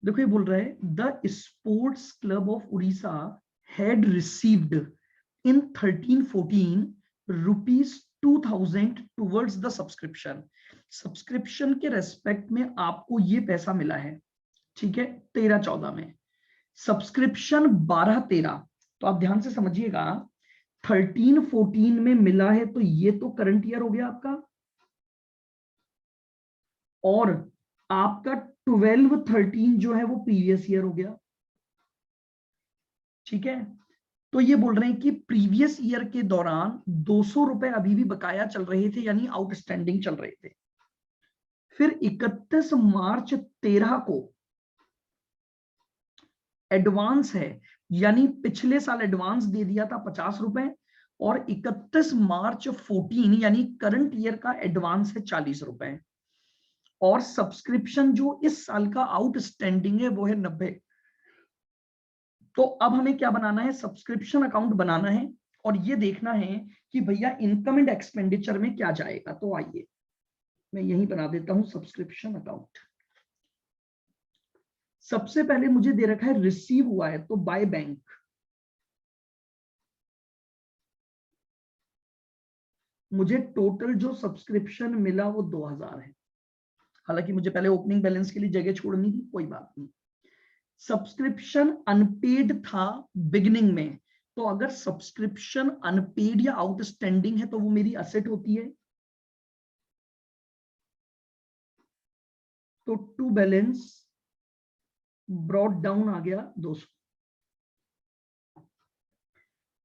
देखो ये बोल रहा है the sports club of Orissa had received in 1314 rupees 2000 towards the subscription. Subscription के रेस्पेक्ट में आपको ये पैसा मिला है, ठीक है, 13-14 में। सब्सक्रिप्शन 12-13, तो आप ध्यान से समझिएगा, 13-14 में मिला है तो ये तो करंट ईयर हो गया आपका, और आपका 12-13 जो है वो प्रीवियस ईयर हो गया, ठीक है। तो ये बोल रहे हैं कि प्रीवियस ईयर के दौरान 200 रुपए अभी भी बकाया चल रहे थे, यानी आउटस्टैंडिंग चल रहे थे। फिर 31 मार्च 13 को एडवांस है, यानी पिछले साल एडवांस दे दिया था 50 रुपए, और 31 मार्च 14 यानी करंट ईयर का एडवांस है 40 रुपए, और सब्सक्रिप्शन जो इस साल का आउटस्टैंडिंग है वो है 90। तो अब हमें क्या बनाना है, सब्सक्रिप्शन अकाउंट बनाना है, और ये देखना है कि भैया इनकम एंड एक्सपेंडिचर में क्या जाएगा। तो आइए मैं यही बना देता हूं सब्सक्रिप्शन अकाउंट। सबसे पहले मुझे दे रखा है रिसीव हुआ है, तो बाय बैंक। मुझे टोटल जो सब्सक्रिप्शन मिला वो 2000 है, हालांकि मुझे पहले ओपनिंग बैलेंस के लिए जगह छोड़नी थी, कोई बात नहीं। सब्सक्रिप्शन अनपेड था बिगिनिंग में, तो अगर सब्सक्रिप्शन अनपेड या आउटस्टैंडिंग है तो वो मेरी असेट होती है। तो टू बैलेंस ब्रॉट डाउन आ गया 200।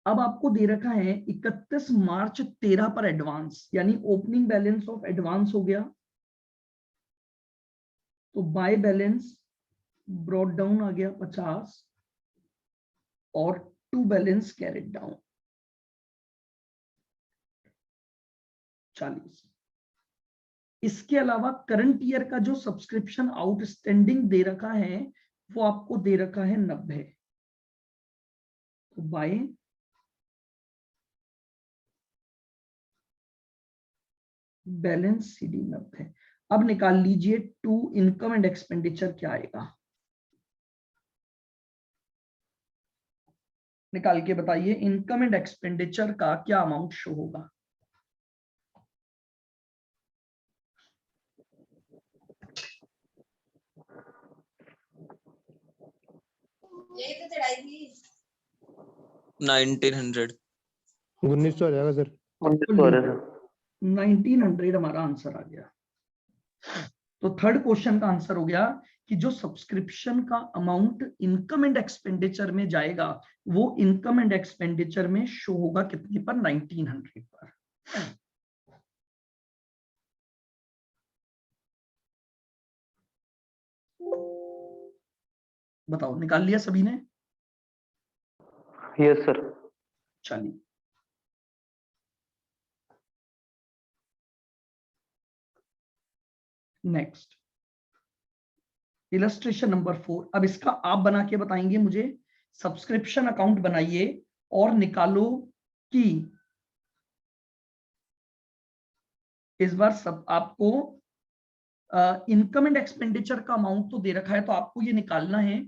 अब आपको दे रखा है 31 मार्च 13 पर एडवांस, यानी ओपनिंग बैलेंस ऑफ एडवांस हो गया, तो बाय बैलेंस ब्रॉट डाउन आ गया 50, और टू बैलेंस कैरेट डाउन 40। इसके अलावा करंट ईयर का जो सब्सक्रिप्शन आउटस्टैंडिंग दे रखा है वो आपको दे रखा है 90, तो बाय बैलेंस सीडी 90। अब निकाल लीजिए टू इनकम एंड एक्सपेंडिचर क्या आएगा, निकाल के बताइए इनकम एंड एक्सपेंडिचर का क्या अमाउंट शो होगा। यही तो चढ़ाई थी 1900। 1900 आ जाएगा सर। 1900 हमारा आंसर आ गया। तो थर्ड क्वेश्चन का आंसर हो गया कि जो सब्सक्रिप्शन का अमाउंट इनकम एंड एक्सपेंडिचर में जाएगा वो इनकम एंड एक्सपेंडिचर में शो होगा कितने पर, 1900 पर। बताओ निकाल लिया सभी ने? Yes sir. चलिए नेक्स्ट इलस्ट्रेशन नंबर 4। अब इसका आप बना के बताएंगे मुझे। सब्सक्रिप्शन अकाउंट बनाइए और निकालो कि इस बार सब आपको इनकम एंड एक्सपेंडिचर का अमाउंट तो दे रखा है, तो आपको ये निकालना है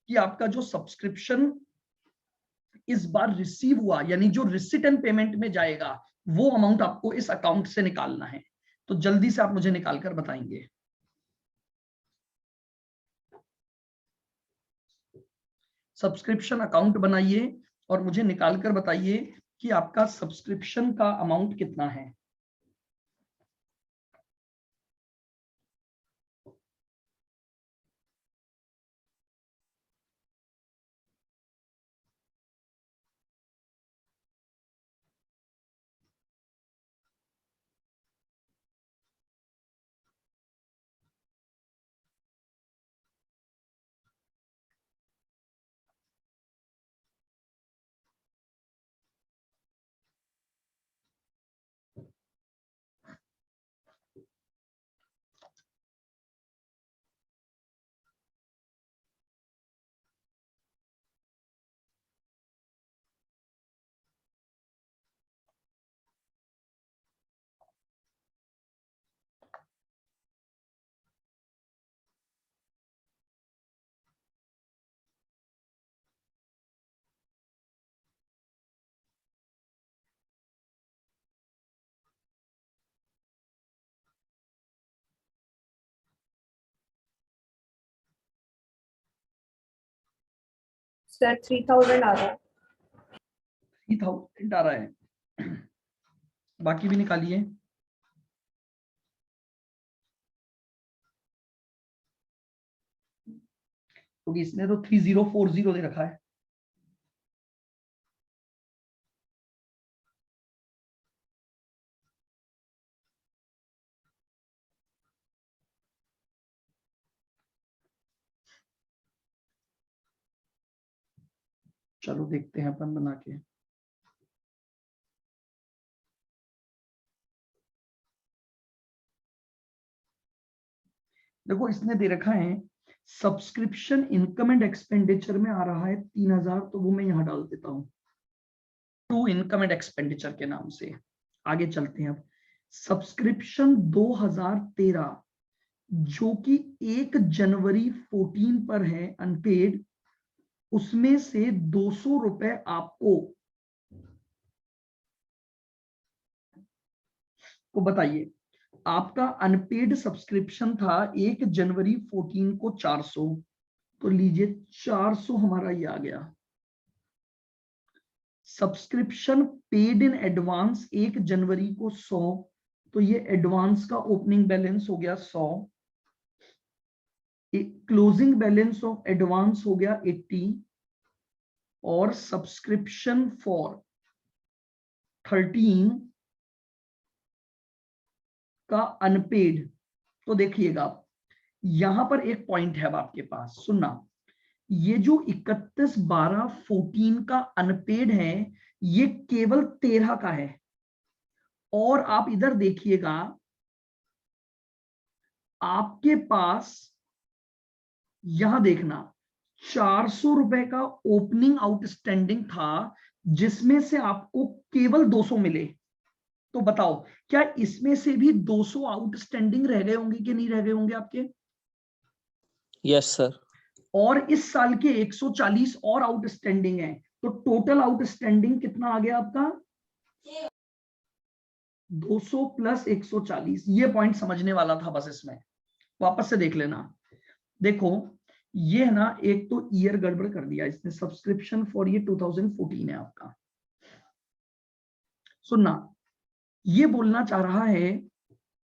कि आपका जो सब्सक्रिप्शन इस बार रिसीव हुआ, यानी जो रिसिट एंड पेमेंट में जाएगा, वो अमाउंट आपको इस अकाउंट से निकालना है। तो जल्दी से आप मुझे निकाल कर बताएंगे। सब्सक्रिप्शन अकाउंट बनाइए और मुझे निकाल कर बताइए कि आपका सब्सक्रिप्शन का अमाउंट कितना है। सर 3000 आ रहा है। 3000 आ रहा है। बाकी भी निकालिए। क्योंकि इसने तो 3040 दे रखा है। चलो देखते हैं अपन बना के। देखो इसने दे रखा है सब्सक्रिप्शन इनकम एंड एक्सपेंडिचर में आ रहा है 3000, तो वो मैं यहां डाल देता हूं टू इनकम एंड एक्सपेंडिचर के नाम से। आगे चलते हैं। अब सब्सक्रिप्शन 2013 जो कि 1 जनवरी 14 पर है अनपेड, उसमें से 200 रुपए आपको को बताइए। आपका अनपेड सब्सक्रिप्शन था 1 जनवरी 14 को 400, तो लीजिए 400 हमारा ये आ गया। सब्सक्रिप्शन पेड इन एडवांस 1 जनवरी को 100, तो ये एडवांस का ओपनिंग बैलेंस हो गया 100। क्लोजिंग बैलेंस ऑफ एडवांस हो गया 80, और सब्सक्रिप्शन फॉर 13 का अनपेड। तो देखिएगा यहां पर एक पॉइंट है अब आपके पास, सुनना। ये जो 31/12/14 का अनपेड है ये केवल 13 का है। और आप इधर देखिएगा आपके पास यहां देखना 400 रुपए का ओपनिंग आउटस्टैंडिंग था जिसमें से आपको केवल 200 मिले। तो बताओ क्या इसमें से भी 200 आउटस्टैंडिंग रह गए होंगे कि नहीं रह गए होंगे आपके? Yes sir. और इस साल के 140 और आउटस्टैंडिंग है, तो टोटल आउटस्टैंडिंग कितना आ गया आपका? 200 प्लस 140। ये पॉइंट समझने वाला था बस, इसमें वापस से देख लेना। देखो ये है ना, एक तो ईयर गड़बड़ कर दिया इसने। सब्सक्रिप्शन फॉर ये 2014 है आपका। सुनना, ये बोलना चाह रहा है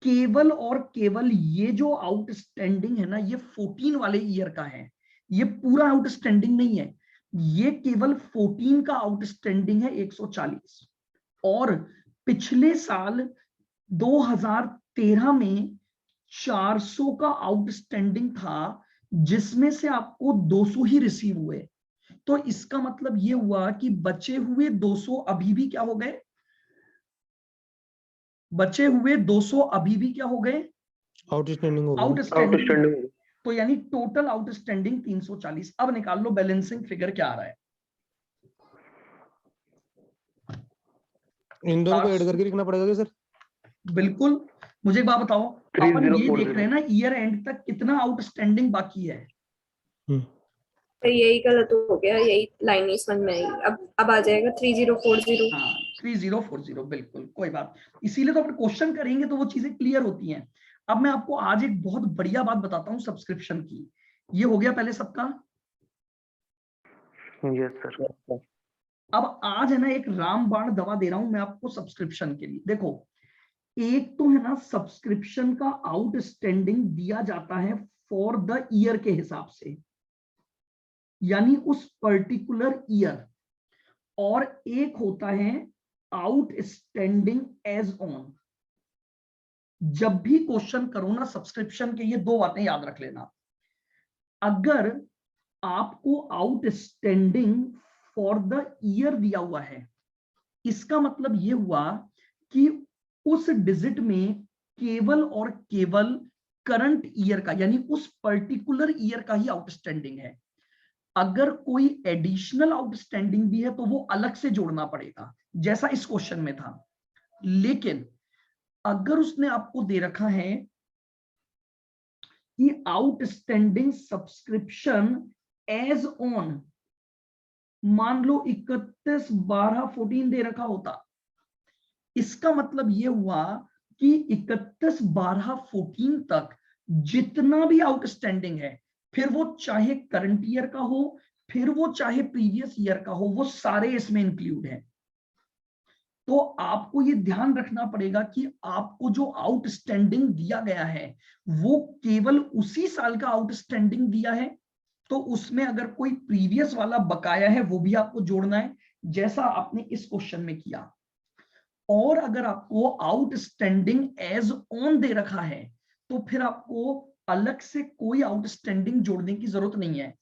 केवल और केवल ये जो आउटस्टैंडिंग है ना ये 14 वाले ईयर का है, ये पूरा आउटस्टैंडिंग नहीं है। ये केवल 14 का आउटस्टैंडिंग है 140। और पिछले साल 2013 में 400 का आउटस्टैंडिंग था जिसमें से आपको 200 ही रिसीव हुए। तो इसका मतलब ये हुआ कि बचे हुए 200 अभी भी क्या हो गए? बचे हुए 200 अभी भी क्या हो गए? आउटस्टैंडिंग हो गया। आउटस्टैंडिंग। तो यानी टोटल आउटस्टैंडिंग 340। अब निकाल लो बैलेंसिंग फिगर क्या आ रहा है। इन दोनों को ऐड करके लिखना पड़ेगा क्या सर? बिल्कुल। मुझे एक बात बताओ, अपन ये देख रहे हैं ना ईयर एंड तक कितना आउटस्टैंडिंग बाकी है। तो यही गलत हो गया, यही लाइन नहीं समझ में आई। अब आ जाएगा 3040। हाँ 3040, बिल्कुल कोई बात। इसीलिए तो अपन क्वेश्चन करेंगे तो वो चीजें क्लियर होती हैं। अब मैं आपको आज एक बहुत बढ़िया बात बताता हूँ सब्सक्रिप्शन की। ये हो गया पहले सबका? Yes sir. अब आज है ना एक रामबाण दवा दे रहा हूं मैं आपको सब्सक्रिप्शन के लिए। देखो एक तो है ना सब्सक्रिप्शन का आउटस्टैंडिंग दिया जाता है फॉर द ईयर के हिसाब से, यानी उस पर्टिकुलर ईयर। और एक होता है आउटस्टैंडिंग एज ऑन। जब भी क्वेश्चन करो ना सब्सक्रिप्शन के, ये दो बातें याद रख लेना। अगर आपको आउटस्टैंडिंग फॉर द ईयर दिया हुआ है, इसका मतलब ये हुआ कि उस डिजिट में केवल और केवल करंट ईयर का, यानी उस पर्टिकुलर ईयर का ही आउटस्टैंडिंग है। अगर कोई एडिशनल आउटस्टैंडिंग भी है तो वो अलग से जोड़ना पड़ेगा, जैसा इस क्वेश्चन में था। लेकिन अगर उसने आपको दे रखा है कि आउटस्टैंडिंग सब्सक्रिप्शन एज ऑन, मान लो 31/12/14 दे रखा होता, इसका मतलब यह हुआ कि 31/12/14 तक जितना भी आउटस्टैंडिंग है, फिर वो चाहे करंट ईयर का हो फिर वो चाहे प्रीवियस ईयर का हो, वो सारे इसमें इंक्लूड है। तो आपको ये ध्यान रखना पड़ेगा कि आपको जो आउटस्टैंडिंग दिया गया है वो केवल उसी साल का आउटस्टैंडिंग दिया है, तो उसमें अगर कोई प्रीवियस वाला बकाया है वो भी आपको जोड़ना है, जैसा आपने इस क्वेश्चन में किया। और अगर आपको आउटस्टैंडिंग एज ऑन दे रखा है तो फिर आपको अलग से कोई आउटस्टैंडिंग जोड़ने की जरूरत नहीं है।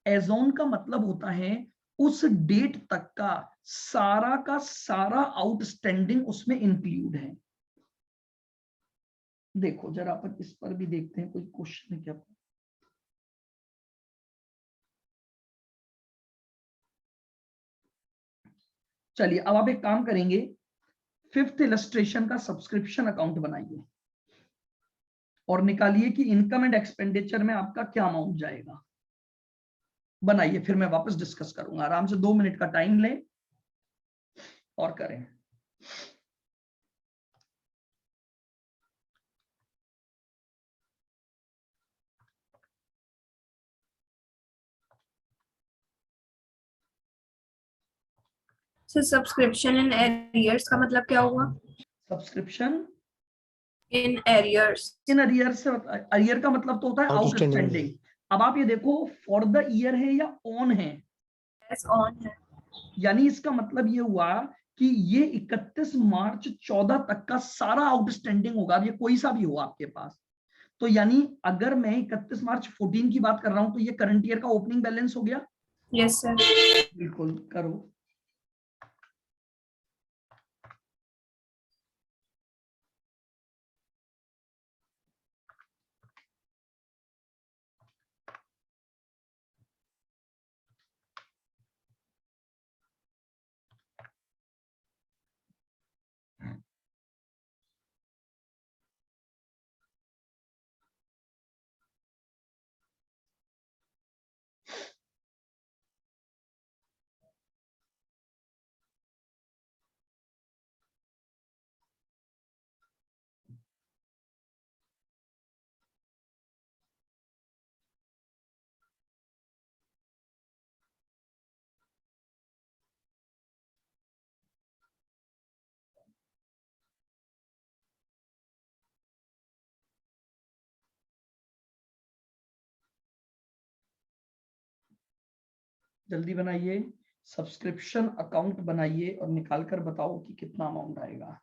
एज ऑन का मतलब होता है उस डेट तक का सारा आउटस्टैंडिंग उसमें इंक्लूड है। देखो जरा अपन इस पर भी देखते हैं कोई क्वेश्चन है क्या। चलिए अब आप एक काम करेंगे, फिफ्थ इलस्ट्रेशन का सब्सक्रिप्शन अकाउंट बनाइए और निकालिए कि इनकम एंड एक्सपेंडिचर में आपका क्या अमाउंट जाएगा। बनाइए, फिर मैं वापस डिस्कस करूंगा। आराम से 2 मिनट का टाइम लें और करें। सर सब्सक्रिप्शन इन एरियर्स का मतलब क्या हुआ? Subscription in arrears, in arrear से, अरियर का मतलब तो होता है आउटस्टैंडिंग। अब आप ये देखो फॉर द ईयर है या ऑन है? एस ऑन है। यानी इसका मतलब ये हुआ कि ये 31 मार्च 14 तक का सारा आउटस्टैंडिंग होगा, ये कोई सा भी हो आपके पास। तो यानी अगर मैं 31 मार्च 14 की बात कर रहा हूं तो ये करंट ईयर का ओपनिंग बैलेंस हो गया। Yes sir. बिल्कुल करो। जल्दी बनाइए, सब्सक्रिप्शन अकाउंट बनाइए और निकाल कर बताओ कि कितना अमाउंट आएगा।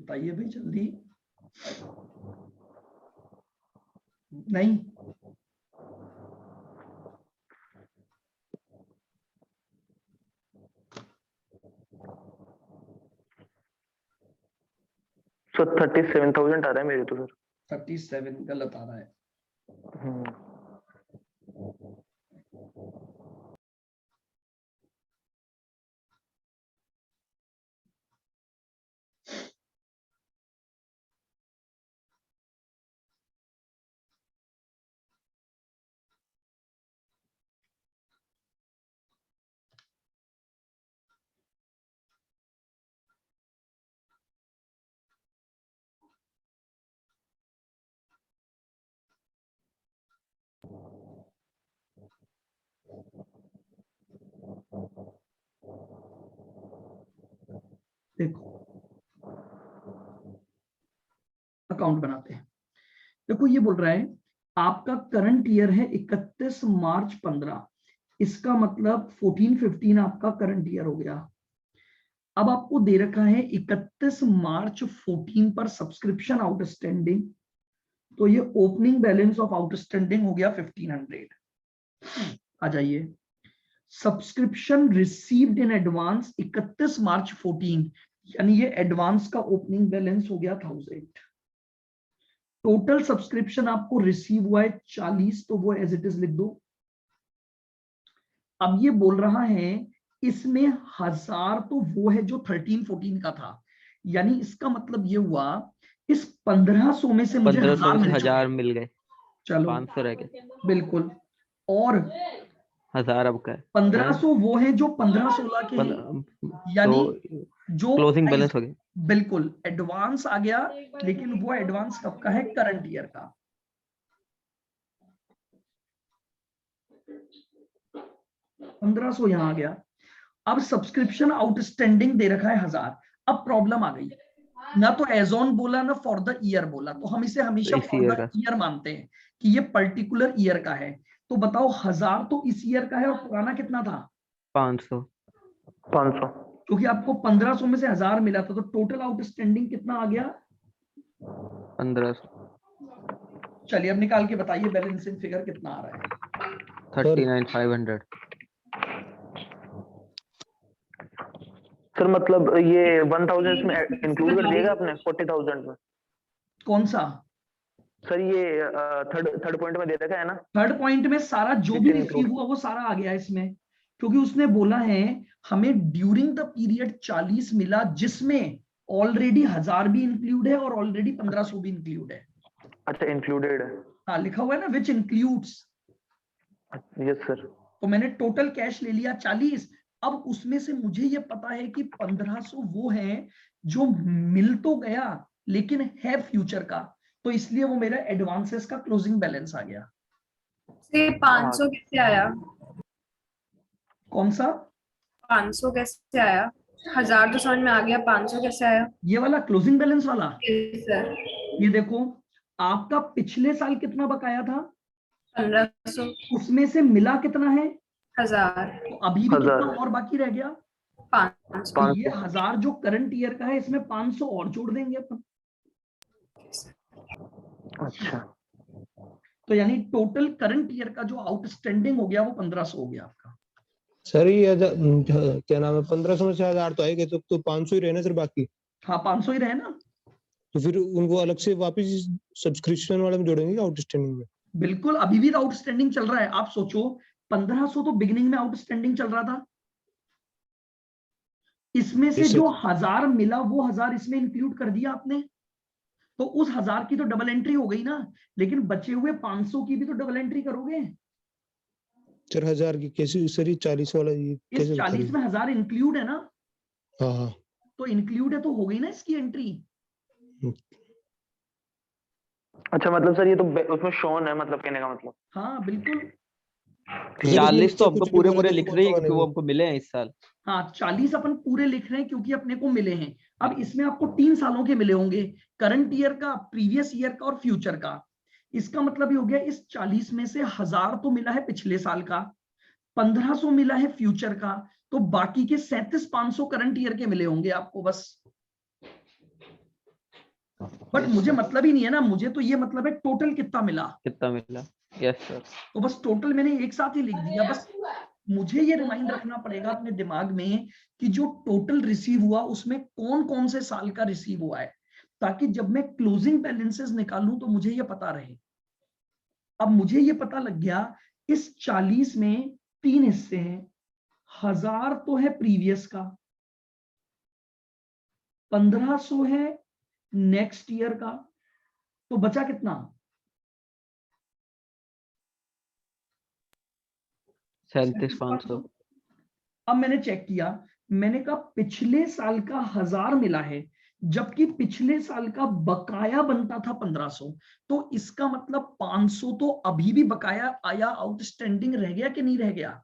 बताइए भाई जल्दी। नहीं, सर 37,000 आ रहा है मेरे तो सर। 37 गलत आ रहा है। देखो अकाउंट बनाते हैं। देखो ये बोल रहा है आपका करंट ईयर है 31 मार्च 15, इसका मतलब 14-15 आपका करंट ईयर हो गया। अब आपको दे रखा है 31 मार्च 14 पर सब्सक्रिप्शन आउटस्टैंडिंग, तो ये ओपनिंग बैलेंस ऑफ आउटस्टैंडिंग हो गया 1500। आ जाइए, सब्सक्रिप्शन रिसीव्ड इन एडवांस 31 मार्च 14, यानी ये एडवांस का ओपनिंग बैलेंस हो गया 1000। टोटल सब्सक्रिप्शन आपको रिसीव हुआ है 40, तो वो एज इट इज लिख दो। अब ये बोल रहा है इसमें 1000 तो वो है जो 13-14 का था, यानी इसका मतलब ये हुआ इस 1500 में से मुझे 1500 1000 में से मिल 1000 चुके। मिल गए, चलो 500 रह गए, बिल्कुल। और 1000 अब का है 1500 वो है जो 15-16 के हैं, तो यानी जो क्लोजिंग बैलेंस हो गया। बिल्कुल एडवांस आ गया, लेकिन वो एडवांस कब का है? करंट ईयर का। 1500 यहां आ गया। अब सब्सक्रिप्शन आउटस्टैंडिंग दे रखा है 1000। अब प्रॉब्लम आ गई, ना तो एज ऑन बोला ना फॉर द ईयर बोला, तो हम इसे हमेशा इस फॉर ईयर द का ईयर मानते हैं कि ये पर्टिकुलर ईयर का है। तो बताओ 1000 तो इस ईयर का है और पुराना कितना था? 500 500। क्योंकि आपको 1500 में से 1000 मिला था, तो टोटल आउटस्टैंडिंग कितना आ गया? 1500 चलिए अब निकाल के बताइए बैलेंसिंग फिगर कितना आ रहा है। 39,500। सर मतलब ये 1000 इसमें इंक्लूड कर दिएगा आपने 40,000 में? कौन सा? सर ये थर्ड पॉइंट में दे रखा है ना, थर्ड पॉइंट में सारा जो भी रिसीव हुआ वो सारा आ गया इसमें, क्योंकि उसने बोला है हमें ड्यूरिंग द पीरियड 40 मिला, जिसमें ऑलरेडी 1000 भी इंक्लूड है और ऑलरेडी 1500 भी इंक्लूड है। अच्छा इंक्लूडेड है। हाँ लिखा हुआ है ना, विच इंक्लूड्स। Yes sir. तो मैंने टोटल कैश ले लिया 40। अब उसमें से मुझे ये पता है कि 1500 वो है जो मिल तो गया लेकिन है फ्यूचर का, तो इसलिए वो मेरा एडवांसेस का क्लोजिंग बैलेंस आ गया। से 500 कैसे आया? कौन सा? 500 कैसे आया? 1000 तो समझ में आ गया, 500 कैसे आया? ये वाला क्लोजिंग बैलेंस वाला। सर ये देखो, आपका पिछले साल कितना बकाया था? 1500। उसमें से मिला कितना है? 1000। तो अभी भी 1000 कितना और बाकी रह गया? 500। तो ये 500। 1000 जो करंट ईयर का है, इसमें 500 और जोड़ देंगे अपन। अच्छा तो यानी टोटल करंट ईयर का जो आउटस्टैंडिंग हो गया वो 1500 हो गया आपका। सर ये क्या नाम है 1500 में से 1000 तो आएगा, तो 500 ही रहना सर बाकी। हाँ 500 ही रहे ना। तो फिर उनको अलग से वापस सब्सक्रिप्शन वाले में जोड़ेंगे आउटस्टैंडिंग में? बिल्कुल, अभी भी आउटस्टैंडिंग चल रहा है। आप सोचो 1500 तो बिगिनिंग में आउटस्टैंडिंग चल रहा था, इसमें से जो 1000 मिला वो 1000 इसमें इंक्लूड कर दिया आपने, तो उस 1000 की तो डबल एंट्री हो गई ना, लेकिन बचे हुए 500 की भी तो डबल एंट्री करोगे। सर 1000 की कैसे सर? ये 40 वाला ये इस कैसे 40 में 1000 इंक्लूड है ना, हाँ हाँ तो इंक्लूड है तो हो गई ना इसकी एंट्री। अच्छा मतलब सर ये तो उसमें शोन है, मतलब कहने का मतलब। हाँ बिल्कुल। 40 तो हमको कुछ भी पूरे बोला पूरे तो लिख कौन रहे सा हैं क्योंकि वो मानेंगे? हमको मिले हैं इस साल। हाँ 40 अपन पूरे लिख रहे हैं क्योंकि अपने को मिले हैं। अब इसमें आपको 3 सालों के मिले होंगे, करंट ईयर का, प्रीवियस ईयर का और फ्यूचर का। इसका मतलब ये हो गया इस 40 में से 1000 तो मिला है पिछले साल का, 1500 मिला है फ्यूचर का, तो बाकी के 37,500 करंट ईयर के मिले होंगे आपको बस। बट मुझे मतलब ही नहीं है ना, मुझे तो ये मतलब है टोटल कितना मिला। कितना मिला? Yes sir. तो बस टोटल मैंने एक साथ ही लिख दिया। बस मुझे ये रिमाइंड रखना पड़ेगा अपने दिमाग में कि जो टोटल रिसीव हुआ उसमें कौन कौन से साल का रिसीव हुआ है, ताकि जब मैं क्लोजिंग बैलेंसेस निकालूं तो मुझे ये पता रहे। अब मुझे ये पता लग गया इस 40 में 3 हिस्से हैं, 1000 तो है प्रीवियस का, 1500 है नेक्स्ट ईयर का, तो बचा कितना? 37,500। अब मैंने चेक किया, मैंने कहा पिछले साल का 1000 मिला है, जबकि पिछले साल का बकाया बनता था 1500, तो इसका मतलब 500 तो अभी भी बकाया आया, आउटस्टैंडिंग रह गया कि नहीं रह गया?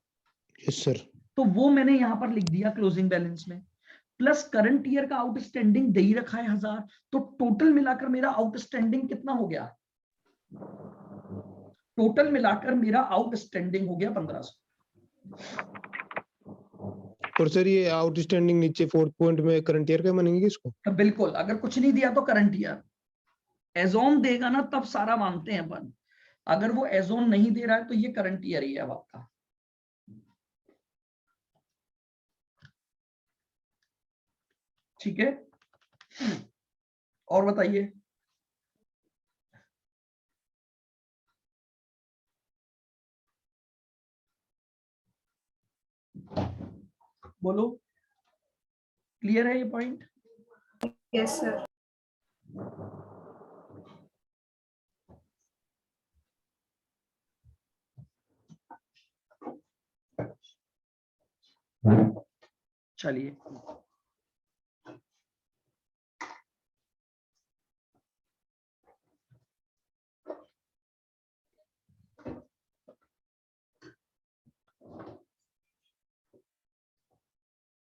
Yes sir. तो वो मैंने यहां पर लिख दिया क्लोजिंग बैलेंस में। प्लस करंट ईयर का आउटस्टैंडिंग दे ही रखा है 1000, तो टोटल मिलाकर मेरा आउटस्टैंडिंग कितना हो गया? टोटल मिलाकर मेरा आउटस्टैंडिंग हो गया 1500। और सर ये आउटस्टैंडिंग नीचे 4th पॉइंट में करंट ईयर का मानेंगे इसको? बिल्कुल, अगर कुछ नहीं दिया तो करंट ईयर। एजोन देगा ना तब सारा मानते हैं अपन, अगर वो एजोन नहीं दे रहा है तो ये करंट ईयर ही है अब आपका। ठीक है, और बताइए। बोलो, क्लियर है ये पॉइंट? Yes sir. चलिए,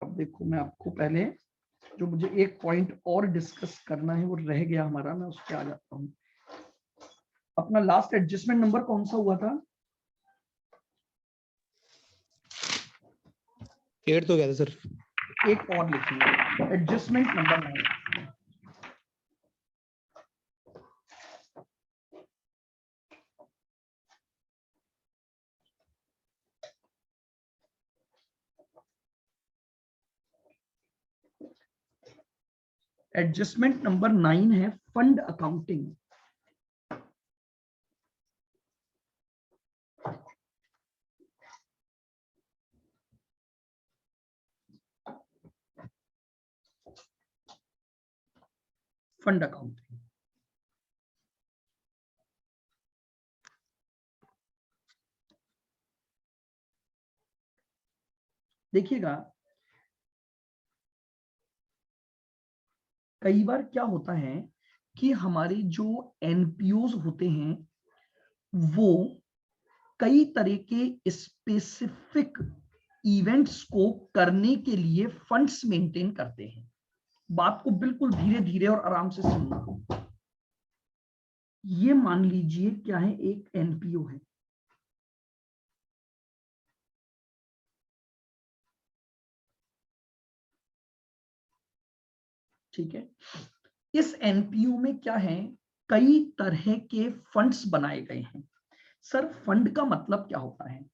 अब देखो, मैं आपको पहले जो मुझे एक पॉइंट और डिस्कस करना है वो रह गया हमारा, मैं उस पर आ जाता हूं। अपना लास्ट एडजस्टमेंट नंबर कौन सा हुआ था? 8 तो क्या था सर? एक और लिखेंगे, एडजस्टमेंट नंबर 9। एडजस्टमेंट नंबर 9 है फंड अकाउंटिंग। फंड अकाउंटिंग, देखिएगा, कई बार क्या होता है कि हमारे जो एनपीओज होते हैं वो कई तरह के स्पेसिफिक इवेंट्स को करने के लिए फंड्स मेंटेन करते हैं। बात को बिल्कुल धीरे धीरे और आराम से सुनना। ये मान लीजिए क्या है, एक एनपीओ है, ठीक है। इस एनपीओ में क्या है, कई तरह के फंड्स बनाए गए हैं। सर फंड का मतलब क्या होता है?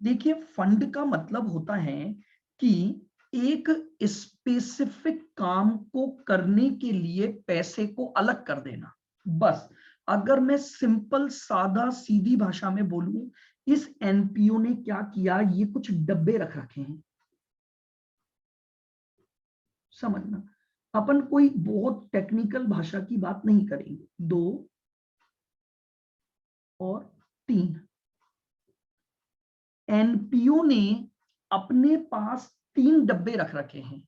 देखिए, फंड का मतलब होता है कि एक स्पेसिफिक काम को करने के लिए पैसे को अलग कर देना। बस अगर मैं सिंपल सादा सीधी भाषा में बोलूं, इस एनपीओ ने क्या किया, ये कुछ डब्बे रख रखे हैं। समझना, अपन कोई बहुत टेक्निकल भाषा की बात नहीं करेंगे। 2 और 3, एनपीओ ने अपने पास 3 डब्बे रख रखे हैं।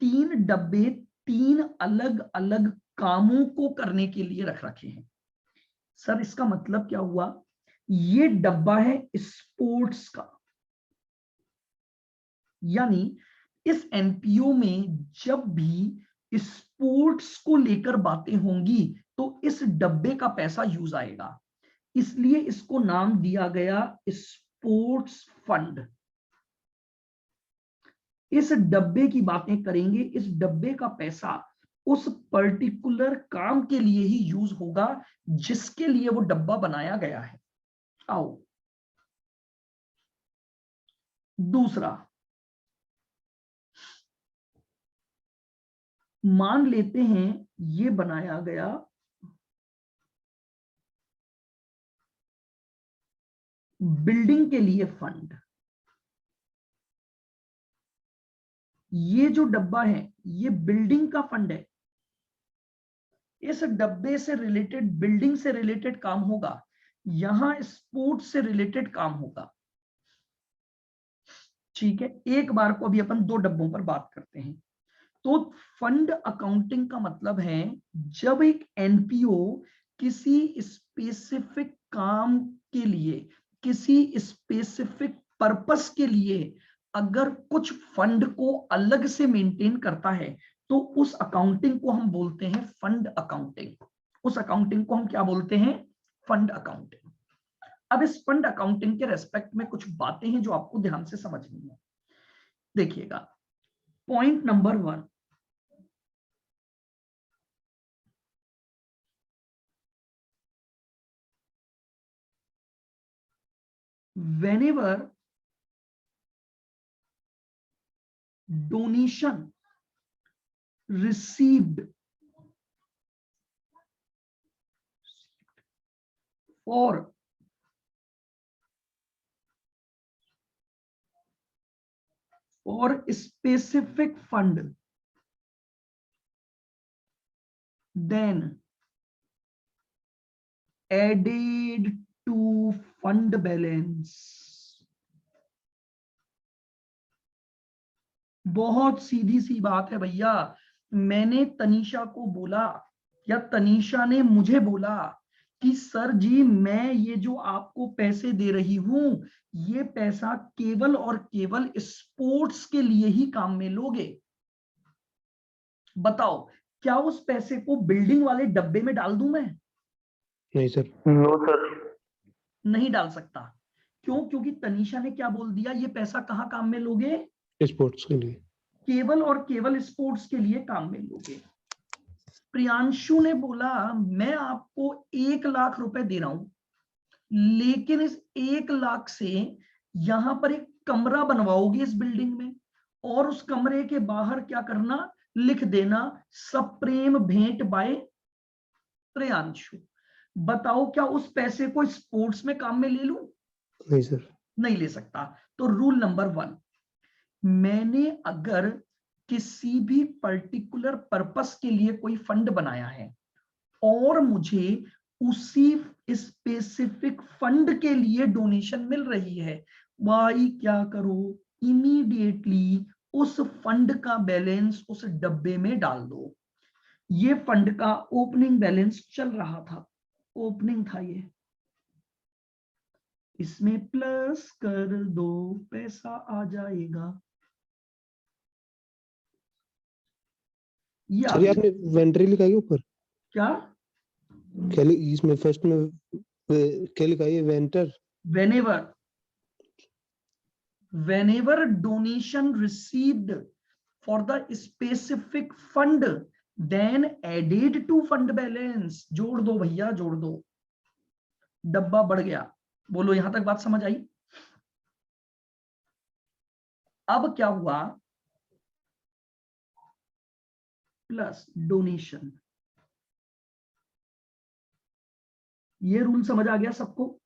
3 डब्बे 3 अलग अलग कामों को करने के लिए रख रखे हैं। सर इसका मतलब क्या हुआ? ये डब्बा है स्पोर्ट्स का, यानी इस एनपीओ में जब भी स्पोर्ट्स को लेकर बातें होंगी तो इस डब्बे का पैसा यूज आएगा, इसलिए इसको नाम दिया गया स्पोर्ट्स फंड। इस डब्बे की बातें करेंगे, इस डब्बे का पैसा उस पर्टिकुलर काम के लिए ही यूज होगा जिसके लिए वो डब्बा बनाया गया है। आओ, दूसरा, मान लेते हैं ये बनाया गया बिल्डिंग के लिए फंड। ये जो डब्बा है ये बिल्डिंग का फंड है। इस डब्बे से रिलेटेड बिल्डिंग से रिलेटेड काम होगा, यहां स्पोर्ट्स से रिलेटेड काम होगा। ठीक है, एक बार को अभी अपन 2 डब्बों पर बात करते हैं। तो फंड अकाउंटिंग का मतलब है जब एक एनपीओ किसी स्पेसिफिक काम के लिए, किसी स्पेसिफिक पर्पस के लिए अगर कुछ फंड को अलग से मेंटेन करता है तो उस अकाउंटिंग को हम बोलते हैं फंड अकाउंटिंग। उस अकाउंटिंग को हम क्या बोलते हैं? Fund accounting. अब इस फंड अकाउंटिंग के रेस्पेक्ट में कुछ बातें हैं जो आपको ध्यान से समझनी है। देखिएगा, point number 1, whenever donation received for और specific fund then added to fund balance. बहुत सीधी सी बात है भैया। मैंने तनीषा को बोला या तनीषा ने मुझे बोला कि सर जी मैं ये जो आपको पैसे दे रही हूं ये पैसा केवल और केवल स्पोर्ट्स के लिए ही काम में लोगे। बताओ क्या उस पैसे को बिल्डिंग वाले डब्बे में डाल दूं मैं? नहीं सर। No sir. नहीं डाल सकता। क्यों? क्योंकि तनीषा ने क्या बोल दिया, ये पैसा कहां काम में लोगे? स्पोर्ट्स के लिए। केवल और केवल स्पोर्ट्स के लिए काम में लोगे। प्रियांशु ने बोला मैं आपको 1 लाख रुपए दे रहा हूं, लेकिन इस 1 लाख से यहां पर एक कमरा बनवाओगे इस बिल्डिंग में, और उस कमरे के बाहर क्या करना, लिख देना सप्रेम भेंट बाय प्रियांशु। बताओ क्या उस पैसे को स्पोर्ट्स में काम में ले लूं? नहीं सर। नहीं ले सकता। तो रूल नंबर 1, मैंने अगर किसी भी पर्टिकुलर पर्पस के लिए कोई फंड बनाया है और मुझे उसी स्पेसिफिक फंड के लिए डोनेशन मिल रही है, भाई क्या करो, इमीडिएटली उस फंड का बैलेंस उस डब्बे में डाल दो। ये फंड का ओपनिंग बैलेंस चल रहा था, ओपनिंग था ये, इसमें प्लस कर दो, पैसा आ जाएगा। सर ये आपने इन्वेंटरी लिखा है ऊपर? क्या? क्या इसमें फर्स्ट में क्या लिखा है? Vendor. whenever donation received for the specific fund then added to fund balance। जोड़ दो भैया, जोड़ दो, डब्बा बढ़ गया। बोलो यहां तक बात समझ आई? अब क्या हुआ, प्लस डोनेशन। ये रूल समझ आ गया सबको?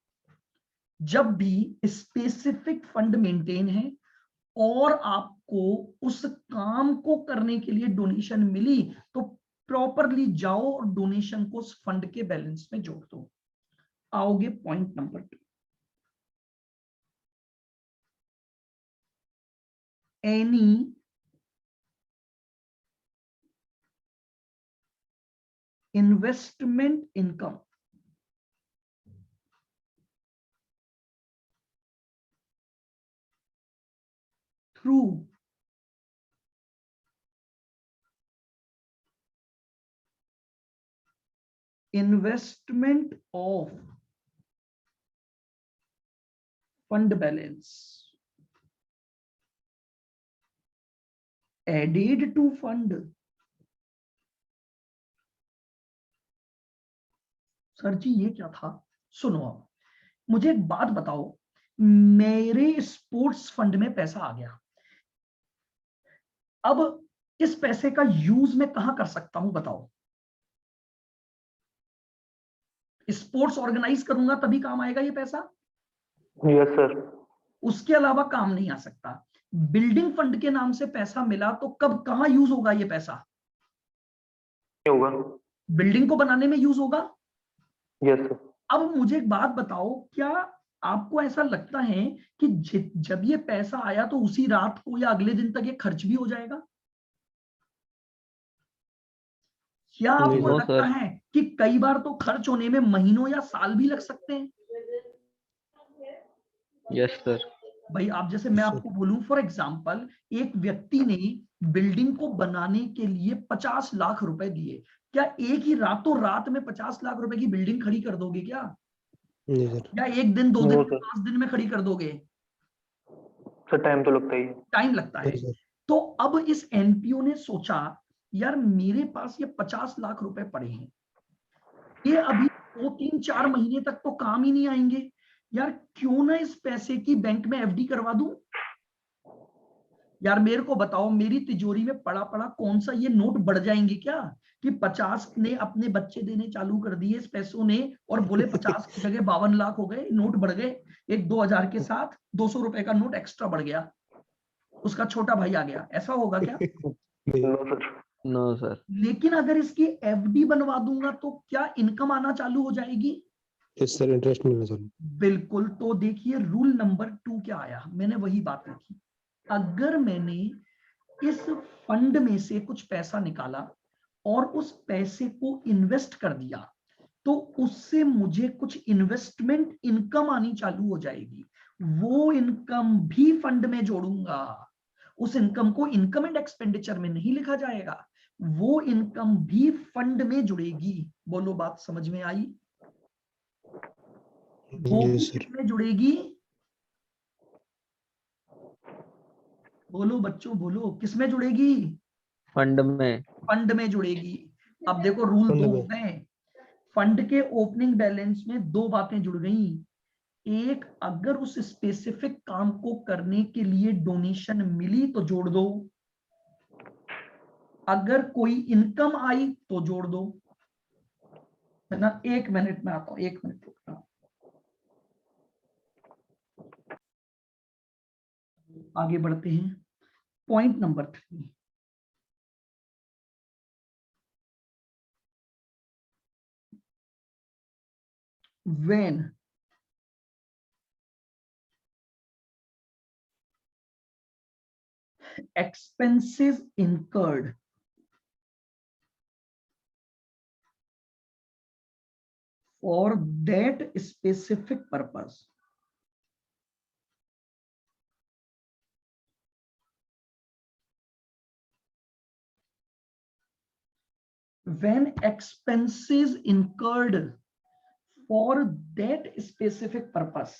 जब भी स्पेसिफिक फंड मेंटेन है और आपको उस काम को करने के लिए डोनेशन मिली तो प्रॉपरली जाओ और डोनेशन को उस फंड के बैलेंस में जोड़ दो। आओगे point number 2, any investment income through investment of fund balance added to fund। Sir ji ये क्या था? सुनो, अब मुझे एक बात बताओ, मेरे स्पोर्ट्स फंड में पैसा आ गया, अब इस पैसे का यूज मैं कहां कर सकता हूं? बताओ। स्पोर्ट्स ऑर्गेनाइज करूंगा तभी काम आएगा ये पैसा? Yes sir. उसके अलावा काम नहीं आ सकता। बिल्डिंग फंड के नाम से पैसा मिला तो कब कहां यूज होगा ये पैसा? होगा बिल्डिंग को बनाने में यूज होगा। Yes sir. अब मुझे एक बात बताओ, क्या आपको ऐसा लगता है कि जब ये पैसा आया तो उसी रात को या अगले दिन तक ये खर्च भी हो जाएगा? क्या आपको लगता है कि कई बार तो खर्च होने में महीनों या साल भी लग सकते हैं? Yes sir. भाई आप जैसे मैं आपको बोलूं फॉर एग्जांपल, एक व्यक्ति ने बिल्डिंग को बनाने के लिए 50 लाख रुपए दिए, क्या एक ही रातों रात में 50 लाख रुपए की बिल्डिंग खड़ी कर दोगे क्या? नहीं सर। या 1 दिन 2 दिन 5 दिन में खड़ी कर दोगे? सर टाइम तो लगता ही है। टाइम लगता है। तो अब इस एनपीओ ने सोचा यार मेरे पास ये 50 लाख रुपए पड़े हैं, ये अभी 2-3-4 महीने तक तो काम ही नहीं आएंगे, यार क्यों ना इस पैसे की बैंक में एफडी करवा दूं। यार मेरे को बताओ, मेरी तिजोरी में पड़ा पड़ा कौन सा ये नोट बढ़ जाएंगे क्या कि 50 ने अपने बच्चे देने चालू कर दिए इस पैसों ने, और बोले 50 की जगह 52 लाख हो गए, नोट बढ़ गए, एक 2000 के साथ 200 रुपए का नोट एक्स्ट्रा बढ़ गया। उसका छोटा भाई आ गया, ऐसा होगा क्या? नहीं, नो सर। No sir. लेकिन अगर इसकी एफडी बनवा दूंगा तो क्या इनकम आना चालू हो जाएगी? यस सर, इंटरेस्ट मिलना चालू। बिल्कुल। तो देखिए रूल नंबर 2 क्या आया, मैंने वही बात लिखी। अगर मैंने इस फंड में से कुछ पैसा निकाला और उस पैसे को इन्वेस्ट कर दिया तो उससे मुझे कुछ इन्वेस्टमेंट इनकम आनी चालू हो जाएगी। वो इनकम भी फंड में जोड़ूंगा। उस इनकम को इनकम एंड एक्सपेंडिचर में नहीं लिखा जाएगा, वो इनकम भी फंड में जुड़ेगी। बोलो बात समझ में आई? वो भी यस सर। किसमें जुड़ेगी? बोलो बच्चों बोलो, किसमें जुड़ेगी? फंड में। फंड में जुड़ेगी। अब देखो रूल फंड 2 में। हो गए। फंड के ओपनिंग बैलेंस में 2 बातें जुड़ गई। एक, अगर उस स्पेसिफिक काम को करने के लिए डोनेशन मिली तो जोड़ दो, अगर कोई इनकम आई तो जोड़ दो, है ना? 1 मिनट में आता हूं, 1 मिनट रुकना। आगे बढ़ते हैं। Point number 3, when expenses incurred for that specific purpose when expenses incurred for that specific purpose,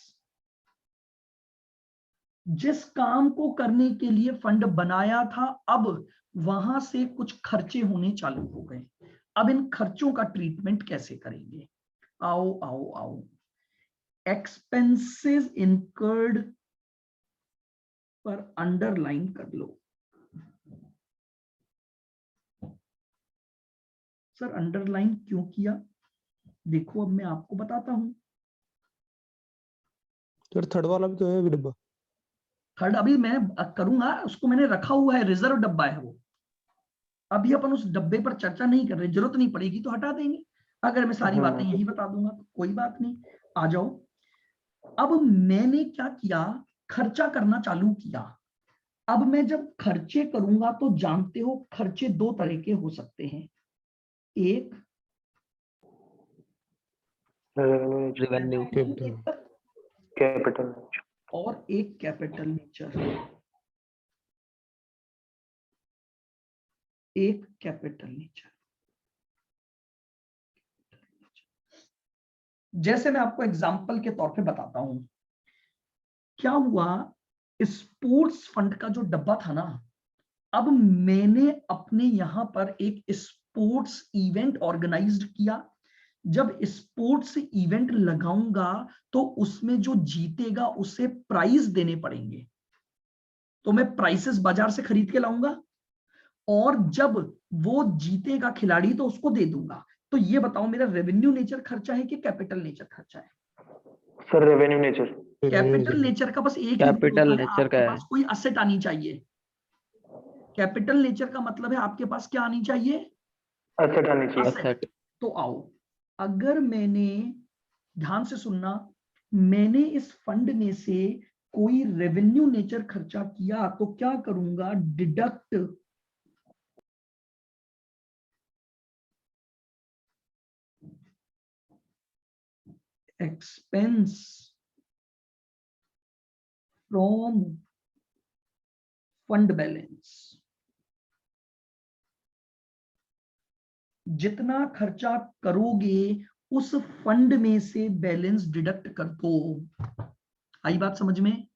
जिस काम को करने के लिए फंड बनाया था अब वहां से कुछ खर्चे होने चालू हो गए। अब इन खर्चों का ट्रीटमेंट कैसे करेंगे? आओ आओ आओ। एक्सपेंसेस इनकर्ड पर अंडरलाइन कर लो। सर अंडरलाइन क्यों किया? देखो अब मैं आपको बताता हूं। सर थर्ड वाला भी तो है अभी डब्बा। थर्ड अभी मैं करूंगा, उसको मैंने रखा हुआ है, रिजर्व डब्बा है वो। अभी अपन उस डब्बे पर चर्चा नहीं कर रहे, जरूरत नहीं पड़ेगी तो हटा देंगे। अगर मैं सारी बातें यही बता दूंगा तो कोई बात नहीं। आ जाओ। अब मैंने क्या किया, खर्चा करना चालू किया। अब मैं जब खर्चे करूंगा तो जानते हो खर्चे 2 तरह के हो सकते हैं, एक रेवेन्यू। कैपिटल और एक कैपिटल नेचर। एक कैपिटल नेचर। जैसे मैं आपको एग्जांपल के तौर पे बताता हूं। क्या हुआ, स्पोर्ट्स फंड का जो डब्बा था ना, अब मैंने अपने यहां पर एक स्पोर्ट्स इवेंट ऑर्गेनाइज्ड किया। जब स्पोर्ट्स इवेंट लगाऊंगा तो उसमें जो जीतेगा उसे प्राइज देने पड़ेंगे, तो मैं प्राइसेस बाजार से खरीद के लाऊंगा और जब वो जीतेगा खिलाड़ी तो उसको दे दूंगा। तो ये बताओ मेरा रेवेन्यू नेचर खर्चा है कि कैपिटल नेचर खर्चा है? Sir revenue nature. Capital nature का बस एक ही कैपिटल होता है, नेचर आपके का है। पास कोई असेट आनी चाहिए। कैपिटल नेचर का मतलब है आपके पास क्या आनी चाहिए? एसेट आनी चाहिए। एसेट। तो आओ, अगर मैंने, ध्यान से सुनना, मैंने इस फंड में से कोई रेवेन्यू नेचर खर्चा किया तो क्या करूंगा, deduct expense from fund balance. जितना खर्चा करोगे उस फंड में से बैलेंस डिडक्ट कर दो। आई बात समझ में?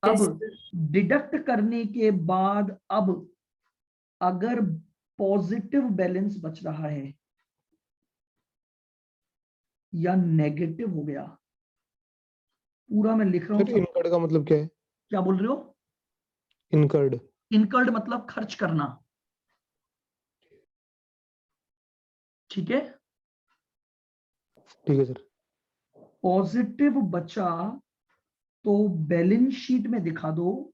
अब डिडक्ट करने के बाद अब अगर पॉजिटिव बैलेंस बच रहा है या नेगेटिव हो गया, पूरा मैं लिख रहा हूं। सर इनकर्ड का मतलब क्या है? क्या बोल रहे हो? इनकर्ड। इनकर्ड मतलब खर्च करना। ठीक है, ठीक है सर। पॉजिटिव बचा तो बैलेंस शीट में दिखा दो,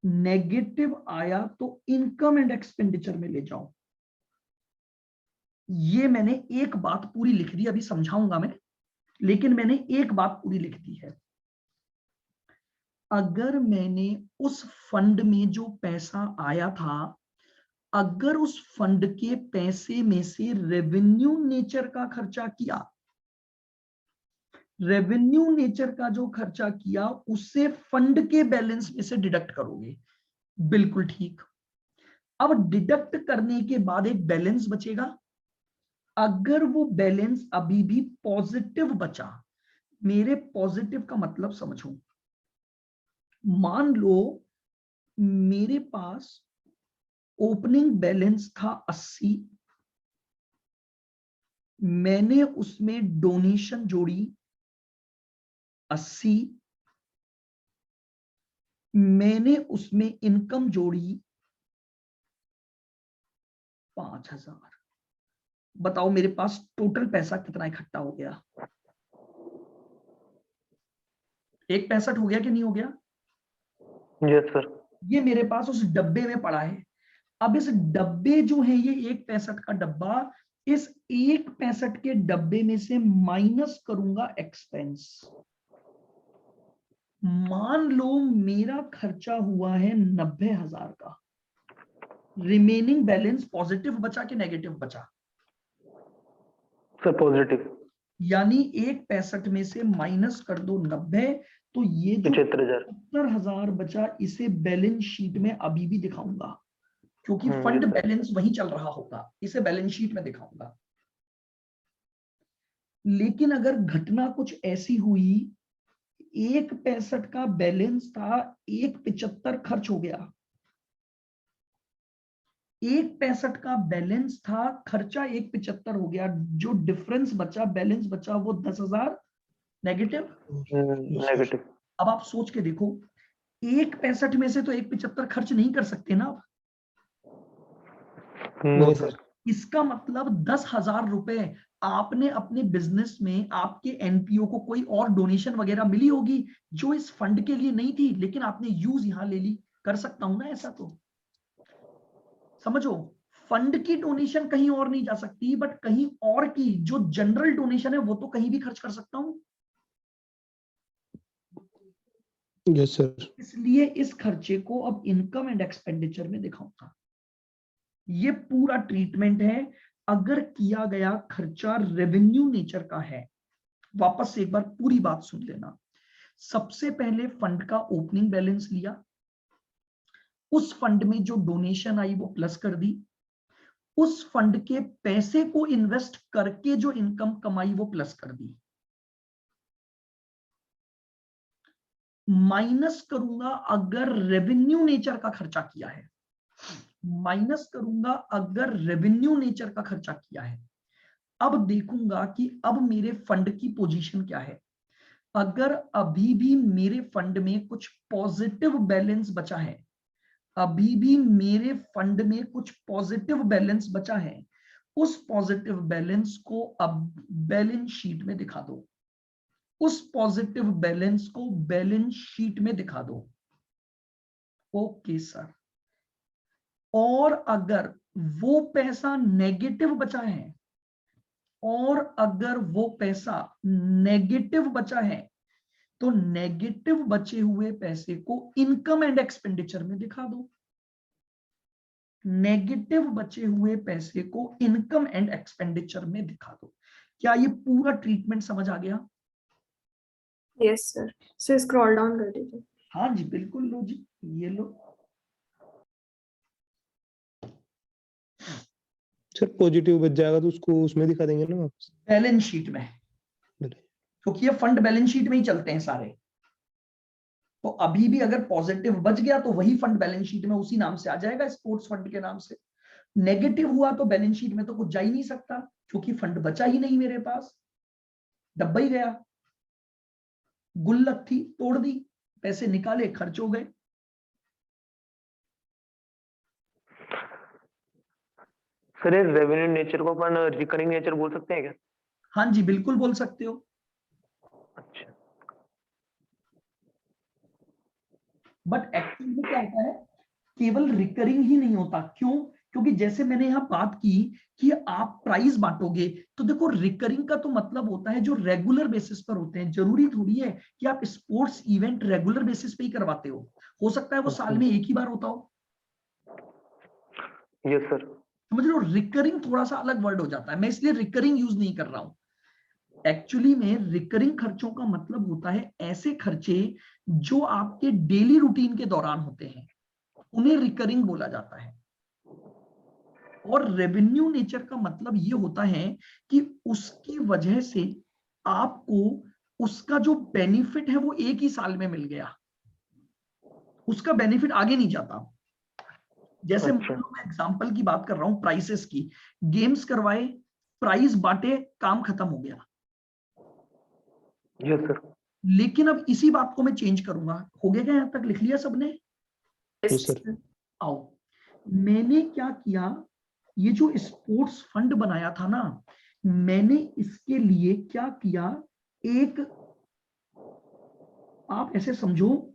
नेगेटिव आया तो इनकम एंड एक्सपेंडिचर में ले जाओ। ये मैंने एक बात पूरी लिख दी, अभी समझाऊंगा मैं, लेकिन मैंने एक बात पूरी लिख दी है। अगर मैंने उस फंड में जो पैसा आया था, अगर उस फंड के पैसे में से रेवेन्यू नेचर का खर्चा किया, रेवेन्यू नेचर का जो खर्चा किया उससे फंड के बैलेंस में से डिडक्ट करोगे, बिल्कुल ठीक। अब डिडक्ट करने के बाद एक बैलेंस बचेगा। अगर वो बैलेंस अभी भी पॉजिटिव बचा, मेरे पॉजिटिव का मतलब समझो, मान लो मेरे पास ओपनिंग बैलेंस था 80, मैंने उसमें डोनेशन जोड़ी 80, मैंने उसमें इनकम जोड़ी 5000। बताओ मेरे पास टोटल पैसा कितना इकट्ठा हो गया? 1.65 हो गया कि नहीं हो गया? Yes sir. ये मेरे पास उस डब्बे में पड़ा है। अब इस डब्बे जो है, ये 1.65 का डब्बा, इस 1.65 के डब्बे में से माइनस करूंगा एक्सपेंस। मान लो मेरा खर्चा हुआ है 90,000 का, रिमेनिंग बैलेंस पॉजिटिव बचा कि नेगेटिव बचा? Sir positive. यानी 1.65 में से माइनस कर दो 90, तो ये जो 75,000। 70,000 बचा, इसे बैलेंस शीट में अभी भी दिखाऊंगा, क्योंकि फंड बैलेंस वही चल रहा होगा, इसे बैलेंस शीट में दिखाऊंगा। लेकिन अगर घटना कुछ ऐसी हुई, 1.65 का बैलेंस था, 1.75 खर्च हो गया, 1.65 का बैलेंस था, खर्चा 1.75 हो गया, जो डिफरेंस बचा, बैलेंस बचा, वो 10,000 नेगेटिव। नेगेटिव। अब आप सोच के देखो, 1.65 में से तो 1.75 खर्च नहीं कर सकते ना आप। No sir. इसका मतलब 10,000 रुपए आपने अपने बिजनेस में, आपके एनपीओ को कोई और डोनेशन वगैरह मिली होगी जो इस फंड के लिए नहीं थी, लेकिन आपने यूज यहां ले ली। कर सकता हूं ना ऐसा? तो समझो, फंड की डोनेशन कहीं और नहीं जा सकती, बट कहीं और की जो जनरल डोनेशन है वो तो कहीं भी खर्च कर सकता हूं। Yes sir. इसलिए इस खर्चे को अब इनकम एंड एक्सपेंडिचर में दिखाऊंगा। ये पूरा ट्रीटमेंट है अगर किया गया खर्चा रेवेन्यू नेचर का है। वापस से एक बार पूरी बात सुन लेना। सबसे पहले फंड का ओपनिंग बैलेंस लिया, उस फंड में जो डोनेशन आई वो प्लस कर दी, उस फंड के पैसे को इन्वेस्ट करके जो इनकम कमाई वो प्लस कर दी, माइनस करूंगा अगर रेवेन्यू नेचर का खर्चा किया है, माइनस करूंगा अगर रेवेन्यू नेचर का खर्चा किया है। अब देखूंगा कि अब मेरे फंड की पोजीशन क्या है। अगर अभी भी मेरे फंड में कुछ पॉजिटिव बैलेंस बचा है, अभी भी मेरे फंड में कुछ पॉजिटिव बैलेंस बचा है, उस पॉजिटिव बैलेंस को अब बैलेंस शीट में दिखा दो, उस पॉजिटिव बैलेंस को बैलेंस शीट में दिखा दो। Okay sir. और अगर वो पैसा नेगेटिव बचा है, और अगर वो पैसा नेगेटिव बचा है, तो नेगेटिव बचे हुए पैसे को इनकम एंड एक्सपेंडिचर में दिखा दो। नेगेटिव बचे हुए पैसे को इनकम एंड एक्सपेंडिचर में दिखा दो। क्या ये पूरा ट्रीटमेंट समझ आ गया? Yes sir. Sir scroll down कर दीजिए। हाँ जी बिल्कुल, लो जी, ये लो। सर पॉजिटिव बच जाएगा तो उसको उसमें दिखा देंगे ना वापस? बैलेंस शीट में, क्योंकि ये फंड बैलेंस शीट में ही चलते हैं सारे। तो अभी भी अगर पॉजिटिव बच गया तो वही फंड बैलेंस शीट में उसी नाम से आ जाएगा, स्पोर्ट्स फंड के नाम से। नेगेटिव हुआ तो बैलेंस शीट में तो कुछ जा ही नहीं सकता, क्योंकि फंड बचा ही नहीं मेरे पास, डब्बा ही गया। गुल्लक थी, तोड़ दी, पैसे निकाले, खर्च हो गए। सर इस रेवेन्यू नेचर को अपन रिकरिंग नेचर बोल सकते हैं क्या? हाँ जी बिल्कुल बोल सकते हो। अच्छा। बट एक्चुअली में क्या होता है, केवल रिकरिंग ही नहीं होता। क्यों? क्योंकि जैसे मैंने यहाँ बात की कि आप प्राइस बांटोगे, तो देखो रिकरिंग का तो मतलब होता है जो रेगुलर बेसिस पर होते हैं। जरूरी थोड़ी है कि आप स्पोर्ट्स इवेंट रेगुलर बेसिस पे ही करवाते हो सकता है वो साल में एक ही बार होता हो। Yes sir. समझ लो, रिकरिंग थोड़ा सा अलग वर्ड हो जाता है, मैं इसलिए रिकरिंग यूज नहीं कर रहा हूं। एक्चुअली में रिकरिंग खर्चों का मतलब होता है ऐसे खर्चे जो आपके डेली रूटीन के दौरान होते हैं, उन्हें रिकरिंग बोला जाता है। और रेवेन्यू नेचर का मतलब ये होता है कि उसकी वजह से आपको उसका जो बेनिफिट है वो एक ही साल में मिल गया, उसका बेनिफिट आगे नहीं जाता। जैसे अच्छा। मैं एग्जांपल की बात कर रहा हूं, प्राइसेस की। गेम्स करवाए, प्राइस बांटे, काम खत्म हो गया। Yes sir. लेकिन अब इसी बात को मैं चेंज करूंगा। हो गया क्या? यहां तक लिख लिया सबने? Yes sir. आओ, मैंने क्या किया, ये जो स्पोर्ट्स फंड बनाया था ना, मैंने इसके लिए क्या किया, एक, आप ऐसे समझो,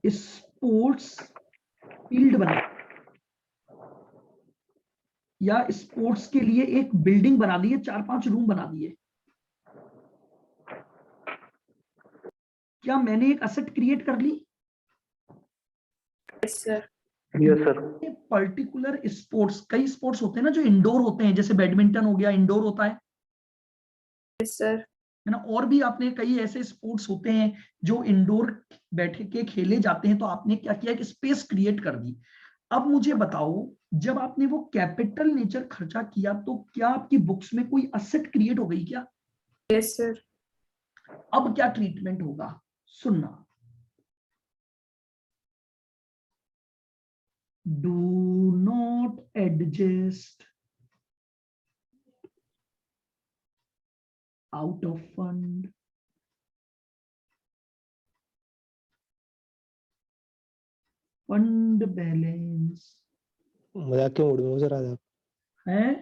स्पोर्ट्स फील्ड बनाया, या स्पोर्ट्स के लिए एक बिल्डिंग बना दी है, 4-5 रूम बना दिए। क्या मैंने एक असेट क्रिएट कर ली? Yes sir. Yes sir. Particular sports, कई स्पोर्ट्स होते हैं ना जो इंडोर होते हैं, जैसे बैडमिंटन हो गया, इंडोर होता है यस सर। ना। और भी आपने कई ऐसे स्पोर्ट्स होते हैं जो इंडोर बैठे के खेले जाते हैं। तो आपने क्या किया, एक स्पेस क्रिएट कर दी। अब मुझे बताओ, जब आपने वो कैपिटल नेचर खर्चा किया, तो क्या आपकी बुक्स में कोई असेट क्रिएट हो गई क्या? Yes sir. अब क्या ट्रीटमेंट होगा, सुनना। Do not adjust out of fund fund balance मजाक के मूड में हो सर आज आप? है।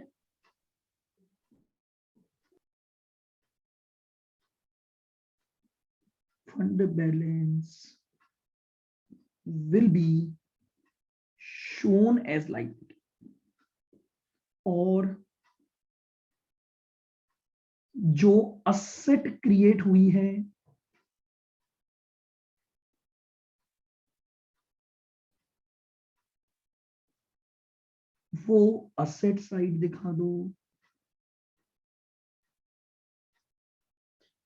Fund balance will be shown as liability, और जो असेट क्रिएट हुई है वो असेट साइड दिखा दो।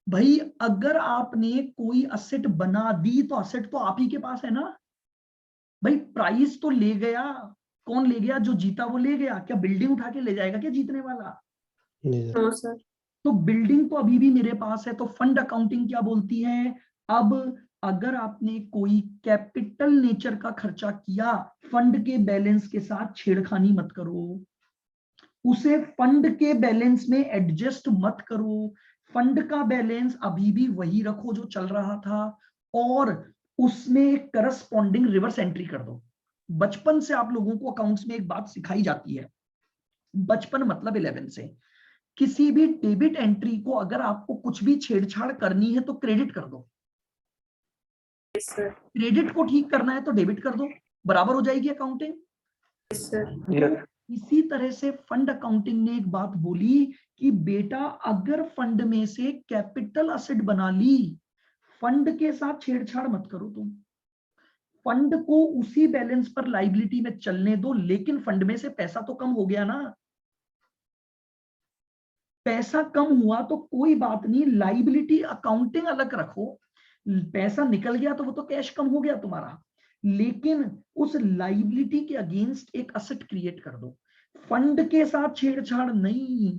भाई अगर आपने कोई असेट बना दी तो असेट तो आप ही के पास है ना। भाई प्राइस तो ले गया, कौन ले गया? जो जीता वो ले गया। क्या बिल्डिंग उठा के ले जाएगा क्या जीतने वाला? नहीं सर। No sir. तो बिल्डिंग तो अभी भी मेरे पास है। तो फंड अकाउंटिंग क्या बोलती है? अब अगर आपने कोई कैपिटल नेचर का खर्चा किया, फंड के बैलेंस के साथ छेड़खानी मत करो, उसे फंड के बैलेंस में एडजस्ट मत करो। फंड का बैलेंस अभी भी वही रखो जो चल रहा था, और उसमें एक करस्पॉन्डिंग रिवर्स एंट्री कर दो। बचपन से आप लोगों को अकाउंट्स में एक बात सिखाई जाती है, बचपन मतलब 11 से, किसी भी डेबिट एंट्री को अगर आपको कुछ भी छेड़छाड़ करनी है तो क्रेडिट कर दो। Yes sir. क्रेडिट को ठीक करना है तो डेबिट कर दो, बराबर हो जाएगी अकाउंटिंग। Yes sir. यस। इसी तरह से फंड अकाउंटिंग ने एक बात बोली कि बेटा अगर फंड में से कैपिटल असेट बना ली, फंड के साथ छेड़छाड़ मत करो तुम। फंड को उसी बैलेंस पर लाइबिलिटी में चलने दो, लेकिन फंड में से पैसा तो कम हो गया ना। पैसा कम हुआ तो कोई बात नहीं, लाइबिलिटी अकाउंटिंग अलग रखो। पैसा निकल गया तो वो तो कैश कम हो गया तुम्हारा, लेकिन उस लाइबिलिटी के अगेंस्ट एक असेट क्रिएट कर दो। फंड के साथ छेड़छाड़ नहीं,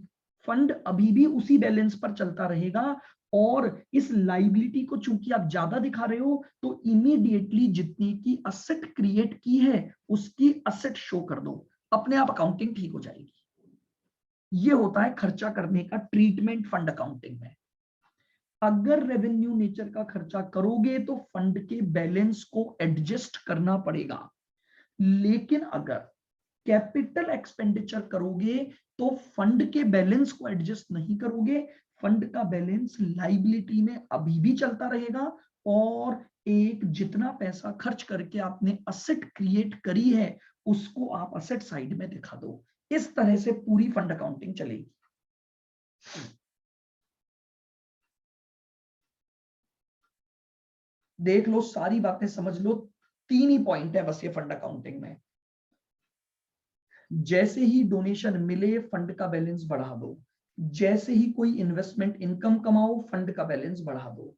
फंड अभी भी उसी बैलेंस पर चलता रहेगा। और इस लाइबिलिटी को चूंकि आप ज्यादा दिखा रहे हो, तो इमीडिएटली जितनी की असेट क्रिएट की है उसकी असेट शो कर दो, अपने आप अकाउंटिंग ठीक हो जाएगी। ये होता है खर्चा करने का ट्रीटमेंट फंड अकाउंटिंग में। अगर रेवेन्यू नेचर का खर्चा करोगे तो फंड के बैलेंस को एडजस्ट करना पड़ेगा, लेकिन अगर कैपिटल एक्सपेंडिचर करोगे तो फंड के बैलेंस को एडजस्ट नहीं करोगे, फंड का बैलेंस लाइबिलिटी में अभी भी चलता रहेगा और एक जितना पैसा खर्च करके आपने असेट क्रिएट करी है उसको आप असेट साइड में दिखा दो। इस तरह से पूरी फंड अकाउंटिंग चलेगी। देख लो, सारी बातें समझ लो, 3 ही पॉइंट है बस ये फंड अकाउंटिंग में। जैसे ही डोनेशन मिले फंड का बैलेंस बढ़ा दो, जैसे ही कोई इन्वेस्टमेंट इनकम कमाओ फंड का बैलेंस बढ़ा दो।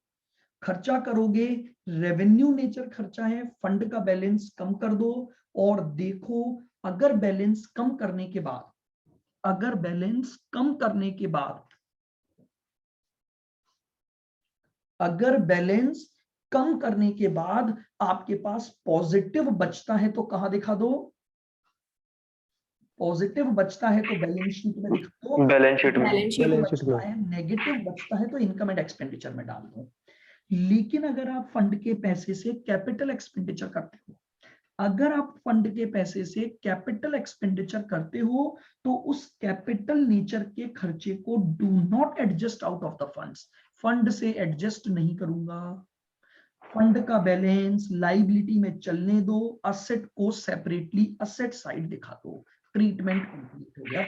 खर्चा करोगे, रेवेन्यू नेचर खर्चा है, फंड का बैलेंस कम कर दो। और देखो, अगर बैलेंस कम करने के बाद आपके पास पॉजिटिव बचता है तो कहां दिखा दो? पॉजिटिव बचता है तो बैलेंस शीट में दिखा दो। बैलेंस शीट में। बैलेंस शीट बैलेंस शीट में। बचता है, नेगेटिव बचता है तो इनकम एंड एक्सपेंडिचर में डाल दो। लेकिन अगर आप फंड के पैसे से कैपिटल एक्सपेंडिचर करते हो, तो उस कैपिटल नेचर के खर्चे को do not adjust out of the funds. Fund से एडजस्ट नहीं करूंगा, फंड का बैलेंस लाइबिलिटी में चलने दो, असेट को सेपरेटली असेट साइड दिखा दो। ट्रीटमेंट कंप्लीट हो गया।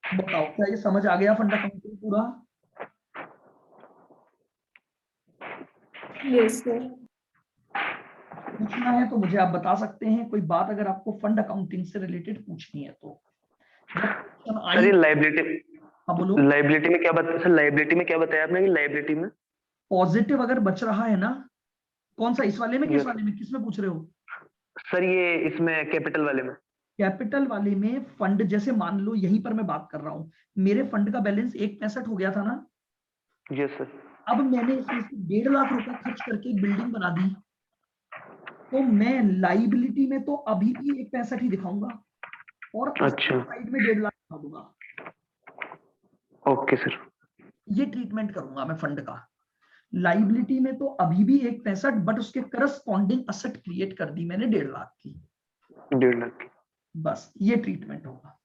बताओ, क्या ये समझ आ गया फंड अकाउंटिंग पूरा? Yes sir. पूछना है तो मुझे आप बता सकते हैं, कोई बात अगर आपको फंड अकाउंटिंग से रिलेटेड पूछनी है तो। सर ये लाइबिलिटी, हाँ बोलो। लाइबिलिटी में क्या बताया सर? लाइबिलिटी में क्या बताया आपने कि लाइबिलिटी में पॉजिटिव अगर बच रहा है ना, कौन सा, इस वाले में किस वाले में, किस में पूछ रहे हो? सर ये इसमें कैपिटल वाले में। कैपिटल वाले में फंड, जैसे मान लो यहीं पर मैं बात कर रहा हूं, मेरे फंड का बैलेंस 1.65 हो गया था ना। Yes sir. अब मैंने इसमें से 1.5 लाख रुपए खर्च करके एक बिल्डिंग बना दी, तो मैं लाइबिलिटी में तो अभी भी 1.65 ही दिखाऊंगा और अच्छा, साइड में 1.5 लाख दिखा दूंगा। Okay sir. ये ट्रीटमेंट करूंगा मैं फंड का। लाइबिलिटी में तो अभी भी 1.65, बट उसके करस्पॉन्डिंग असेट क्रिएट कर दी मैंने 1.5 लाख की। 1.5 लाख। बस ये ट्रीटमेंट होगा।